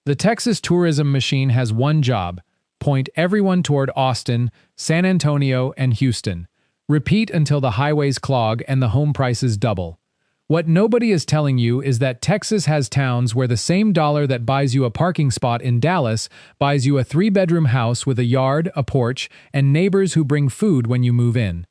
The Texas tourism machine has one job: point everyone toward Austin, San Antonio, and Houston. Repeat until the highways clog and the home prices double. What nobody is telling you is that Texas has towns where the same dollar that buys you a parking spot in Dallas buys you a 3-bedroom house with a yard, a porch, and neighbors who bring food when you move in.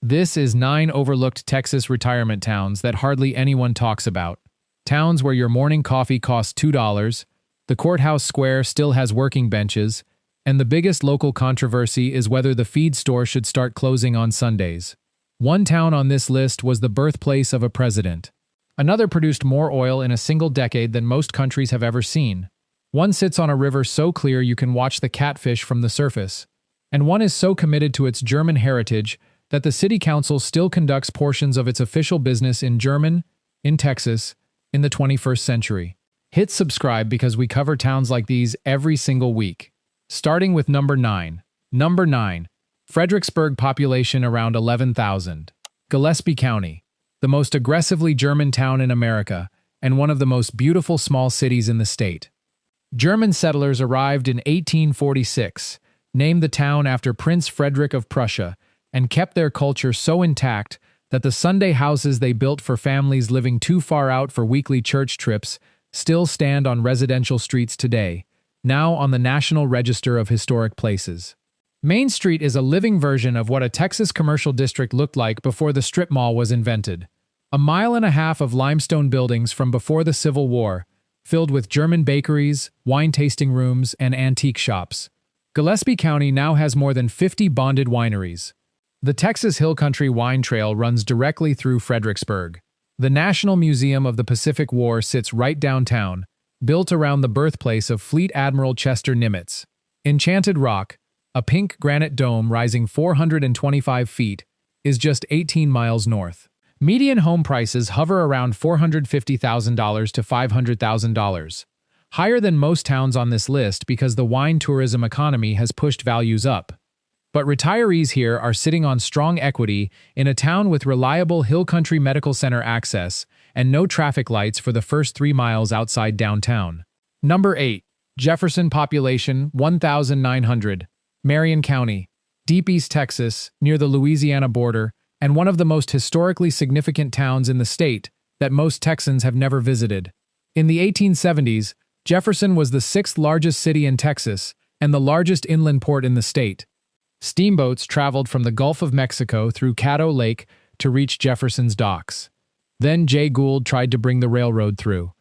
This is 9 overlooked Texas retirement towns that hardly anyone talks about. Towns where your morning coffee costs $2, the courthouse square still has working benches, and the biggest local controversy is whether the feed store should start closing on Sundays. One town on this list was the birthplace of a president. Another produced more oil in a single decade than most countries have ever seen. One sits on a river so clear you can watch the catfish from the surface. And one is so committed to its German heritage that the city council still conducts portions of its official business in German, in Texas, in the 21st century. Hit subscribe because we cover towns like these every single week. Starting with number 9. Number 9. Fredericksburg, population around 11,000. Gillespie County, the most aggressively German town in America and one of the most beautiful small cities in the state. German settlers arrived in 1846, named the town after Prince Frederick of Prussia, and kept their culture so intact that the Sunday houses they built for families living too far out for weekly church trips still stand on residential streets today, now on the National Register of Historic Places. Main Street is a living version of what a Texas commercial district looked like before the strip mall was invented. A mile and a half of limestone buildings from before the Civil War, filled with German bakeries, wine tasting rooms, and antique shops. Gillespie County now has more than 50 bonded wineries. The Texas Hill Country Wine Trail runs directly through Fredericksburg. The National Museum of the Pacific War sits right downtown, built around the birthplace of Fleet Admiral Chester Nimitz. Enchanted Rock, a pink granite dome rising 425 feet, is just 18 miles north. Median home prices hover around $450,000 to $500,000, higher than most towns on this list because the wine tourism economy has pushed values up. But retirees here are sitting on strong equity in a town with reliable Hill Country Medical Center access and no traffic lights for the first 3 miles outside downtown. Number 8. Jefferson, population 1,900. Marion County, deep East Texas, near the Louisiana border, and one of the most historically significant towns in the state that most Texans have never visited. In the 1870s, Jefferson was the 6th largest city in Texas and the largest inland port in the state. Steamboats traveled from the Gulf of Mexico through Caddo Lake to reach Jefferson's docks. Then Jay Gould tried to bring the railroad through.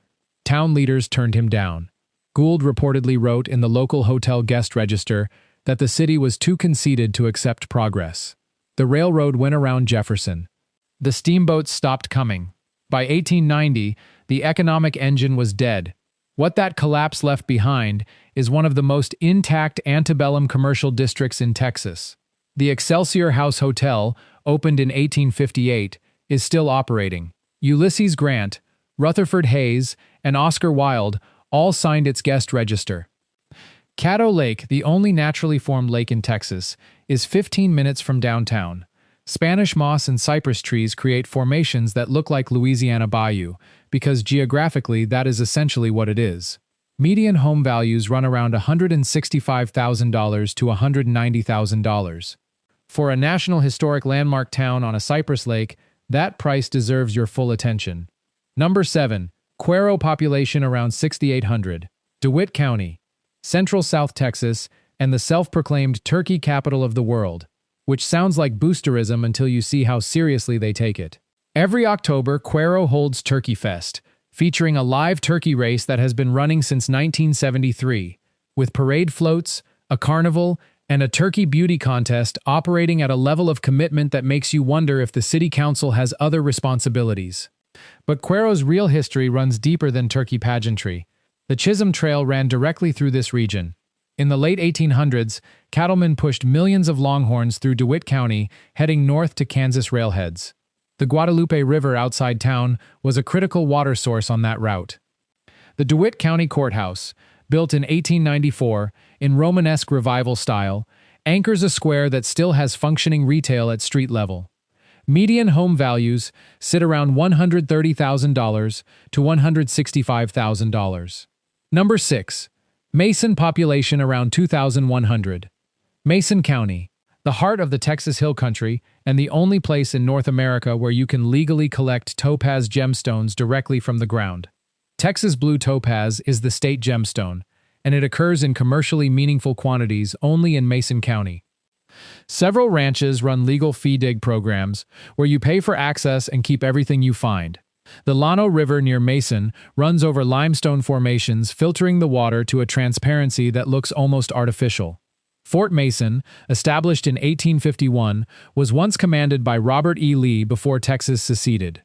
Town leaders turned him down. Gould reportedly wrote in the local hotel guest register that the city was too conceited to accept progress. The railroad went around Jefferson. The steamboats stopped coming. By 1890, the economic engine was dead. What that collapse left behind is one of the most intact antebellum commercial districts in Texas. The Excelsior House Hotel, opened in 1858, is still operating. Ulysses Grant, Rutherford Hayes, and Oscar Wilde all signed its guest register. Caddo Lake, the only naturally formed lake in Texas, is 15 minutes from downtown. Spanish moss and cypress trees create formations that look like Louisiana Bayou, because geographically that is essentially what it is. Median home values run around $165,000 to $190,000. For a National Historic Landmark town on a cypress lake, that price deserves your full attention. Number 7. Cuero, population around 6,800. DeWitt County, Central South Texas, and the self-proclaimed turkey capital of the world, which sounds like boosterism until you see how seriously they take it. Every October, Cuero holds Turkey Fest, featuring a live turkey race that has been running since 1973, with parade floats, a carnival, and a turkey beauty contest operating at a level of commitment that makes you wonder if the city council has other responsibilities. But Cuero's real history runs deeper than turkey pageantry. The Chisholm Trail ran directly through this region. In the late 1800s, cattlemen pushed millions of longhorns through DeWitt County, heading north to Kansas railheads. The Guadalupe River outside town was a critical water source on that route. The DeWitt County Courthouse, built in 1894 in Romanesque Revival style, anchors a square that still has functioning retail at street level. Median home values sit around $130,000 to $165,000. Number 6. Mason population around 2,100. Mason County, the heart of the Texas Hill Country and the only place in North America where you can legally collect topaz gemstones directly from the ground. Texas blue topaz is the state gemstone, and it occurs in commercially meaningful quantities only in Mason County. Several ranches run legal fee dig programs where you pay for access and keep everything you find. The Llano River near Mason runs over limestone formations, filtering the water to a transparency that looks almost artificial. Fort Mason, established in 1851, was once commanded by Robert E. Lee before Texas seceded.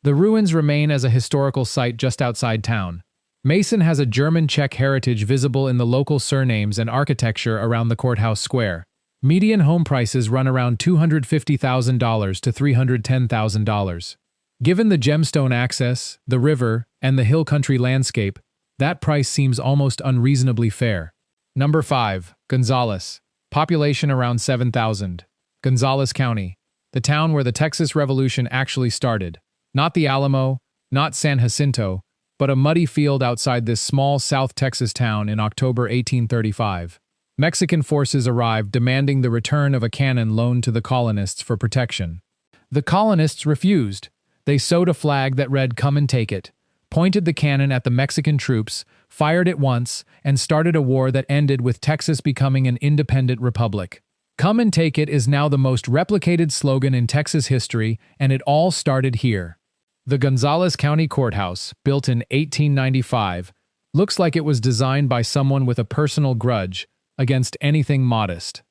The ruins remain as a historical site just outside town. Mason has a German-Czech heritage visible in the local surnames and architecture around the courthouse square. Median home prices run around $250,000 to $310,000. Given the gemstone access, the river, and the hill country landscape, that price seems almost unreasonably fair. Number 5. Gonzales. Population around 7,000. Gonzales County, the town where the Texas Revolution actually started. Not the Alamo, not San Jacinto, but a muddy field outside this small South Texas town in October 1835. Mexican forces arrived demanding the return of a cannon loaned to the colonists for protection. The colonists refused. They sewed a flag that read, "Come and take it," pointed the cannon at the Mexican troops, fired it once, and started a war that ended with Texas becoming an independent republic. "Come and take it" is now the most replicated slogan in Texas history, and it all started here. The Gonzales County Courthouse, built in 1895, looks like it was designed by someone with a personal grudge against anything modest.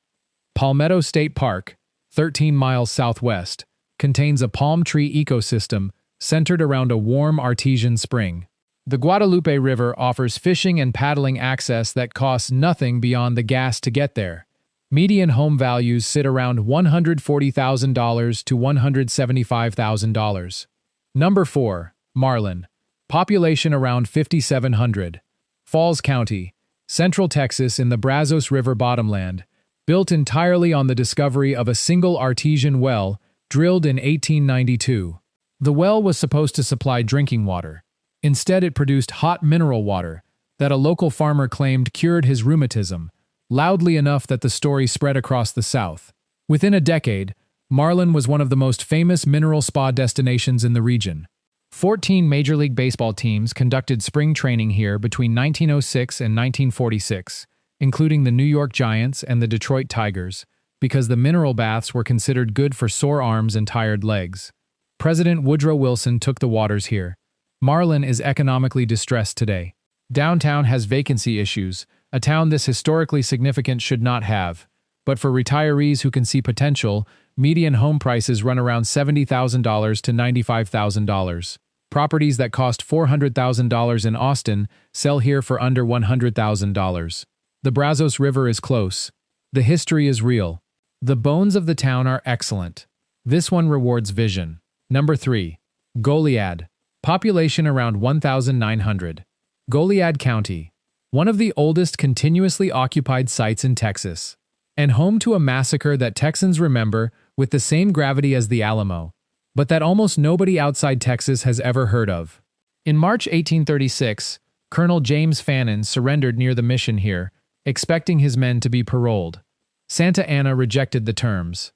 Palmetto State Park, 13 miles southwest, contains a palm tree ecosystem centered around a warm artesian spring. The Guadalupe River offers fishing and paddling access that costs nothing beyond the gas to get there. Median home values sit around $140,000 to $175,000. Number 4. Marlin. Population around 5,700. Falls County, Central Texas in the Brazos River bottomland, built entirely on the discovery of a single artesian well drilled in 1892. The well was supposed to supply drinking water. Instead, it produced hot mineral water that a local farmer claimed cured his rheumatism, loudly enough that the story spread across the South. Within a decade, Marlin was one of the most famous mineral spa destinations in the region. 14 Major League Baseball teams conducted spring training here between 1906 and 1946, including the New York Giants and the Detroit Tigers, because the mineral baths were considered good for sore arms and tired legs. President Woodrow Wilson took the waters here. Marlin is economically distressed today. Downtown has vacancy issues, a town this historically significant should not have. But for retirees who can see potential, median home prices run around $70,000 to $95,000. Properties that cost $400,000 in Austin sell here for under $100,000. The Brazos River is close. The history is real. The bones of the town are excellent. This one rewards vision. Number 3. Goliad. Population around 1,900. Goliad County, one of the oldest continuously occupied sites in Texas, and home to a massacre that Texans remember with the same gravity as the Alamo, but that almost nobody outside Texas has ever heard of. In March 1836, Colonel James Fannin surrendered near the mission here, expecting his men to be paroled. Santa Anna rejected the terms.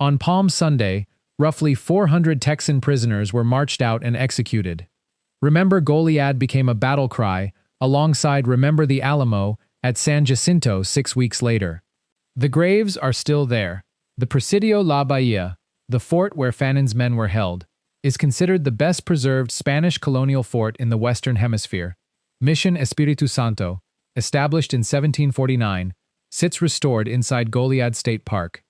On Palm Sunday, roughly 400 Texan prisoners were marched out and executed. Remember Goliad became a battle cry, alongside Remember the Alamo at San Jacinto 6 weeks later. The graves are still there. The Presidio La Bahia, the fort where Fannin's men were held, is considered the best preserved Spanish colonial fort in the Western Hemisphere. Mission Espiritu Santo, established in 1749, sits restored inside Goliad State Park.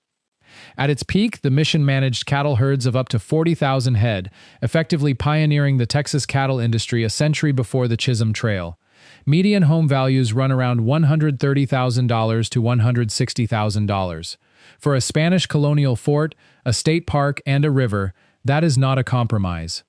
At its peak, the mission managed cattle herds of up to 40,000 head, effectively pioneering the Texas cattle industry a century before the Chisholm Trail. Median home values run around $130,000 to $160,000. For a Spanish colonial fort, a state park, and a river, that is not a compromise.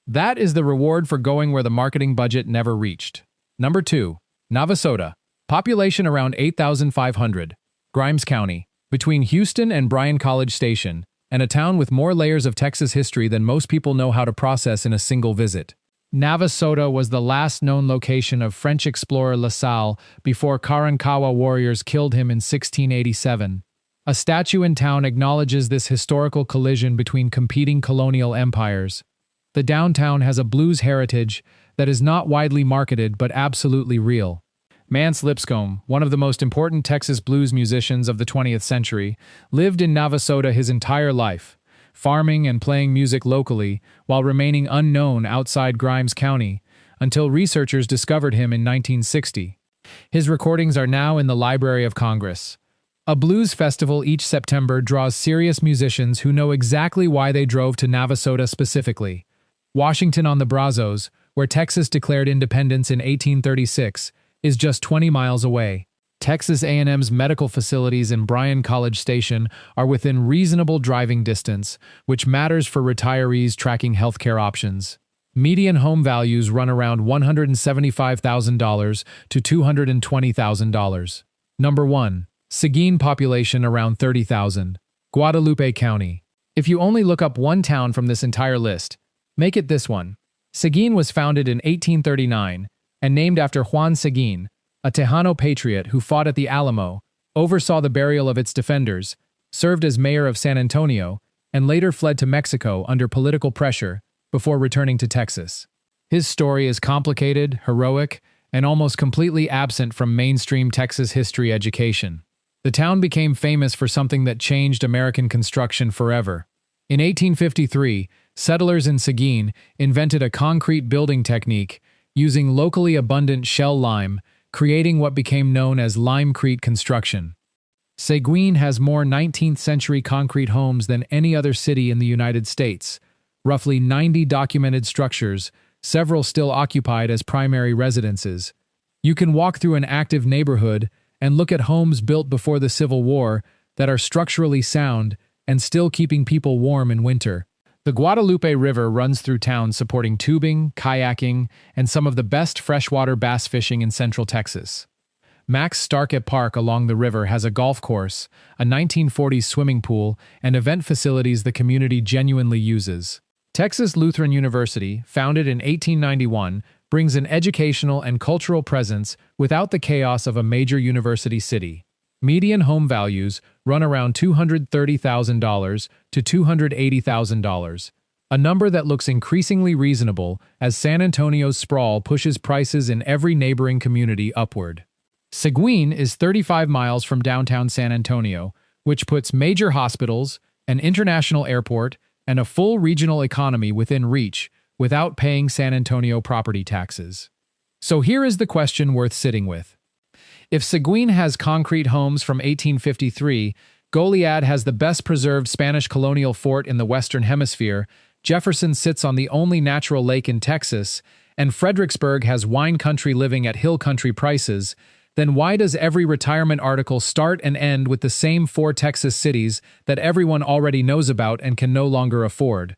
That is the reward for going where the marketing budget never reached. Number 2. Navasota. Population around 8,500. Grimes County, between Houston and Bryan College Station, and a town with more layers of Texas history than most people know how to process in a single visit. Navasota was the last known location of French explorer La Salle before Karankawa warriors killed him in 1687. A statue in town acknowledges this historical collision between competing colonial empires. The downtown has a blues heritage that is not widely marketed but absolutely real. Mance Lipscomb, one of the most important Texas blues musicians of the 20th century, lived in Navasota his entire life, farming and playing music locally while remaining unknown outside Grimes County, until researchers discovered him in 1960. His recordings are now in the Library of Congress. A blues festival each September draws serious musicians who know exactly why they drove to Navasota specifically. Washington on the Brazos, where Texas declared independence in 1836, is just 20 miles away. Texas A&M's medical facilities in Bryan College Station are within reasonable driving distance, which matters for retirees tracking healthcare options. Median home values run around $175,000 to $220,000. Number 1. Seguin population around 30,000. Guadalupe County. If you only look up one town from this entire list, make it this one. Seguin was founded in 1839 and named after Juan Seguin, a Tejano patriot who fought at the Alamo, oversaw the burial of its defenders, served as mayor of San Antonio, and later fled to Mexico under political pressure before returning to Texas. His story is complicated, heroic, and almost completely absent from mainstream Texas history education. The town became famous for something that changed American construction forever. In 1853, settlers in Seguin invented a concrete building technique using locally abundant shell lime, creating what became known as limecrete construction. Seguin has more 19th-century concrete homes than any other city in the United States, roughly 90 documented structures, several still occupied as primary residences. You can walk through an active neighborhood and look at homes built before the Civil War that are structurally sound and still keeping people warm in winter. The Guadalupe River runs through town, supporting tubing, kayaking, and some of the best freshwater bass fishing in Central Texas. Max Starkett Park along the river has a golf course, a 1940s swimming pool, and event facilities the community genuinely uses. Texas Lutheran University, founded in 1891, brings an educational and cultural presence without the chaos of a major university city. Median home values run around $230,000 to $280,000, a number that looks increasingly reasonable as San Antonio's sprawl pushes prices in every neighboring community upward. Seguin is 35 miles from downtown San Antonio, which puts major hospitals, an international airport, and a full regional economy within reach without paying San Antonio property taxes. So here is the question worth sitting with. If Seguin has concrete homes from 1853, Goliad has the best-preserved Spanish colonial fort in the Western Hemisphere, Jefferson sits on the only natural lake in Texas, and Fredericksburg has wine country living at hill country prices, then why does every retirement article start and end with the same 4 Texas cities that everyone already knows about and can no longer afford?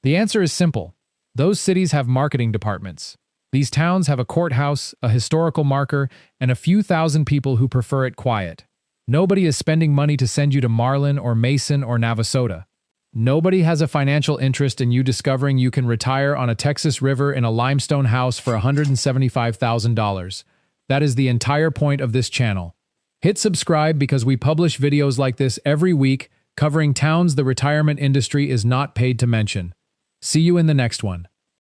The answer is simple. Those cities have marketing departments. These towns have a courthouse, a historical marker, and a few thousand people who prefer it quiet. Nobody is spending money to send you to Marlin or Mason or Navasota. Nobody has a financial interest in you discovering you can retire on a Texas river in a limestone house for $175,000. That is the entire point of this channel. Hit subscribe because we publish videos like this every week covering towns the retirement industry is not paid to mention. See you in the next one.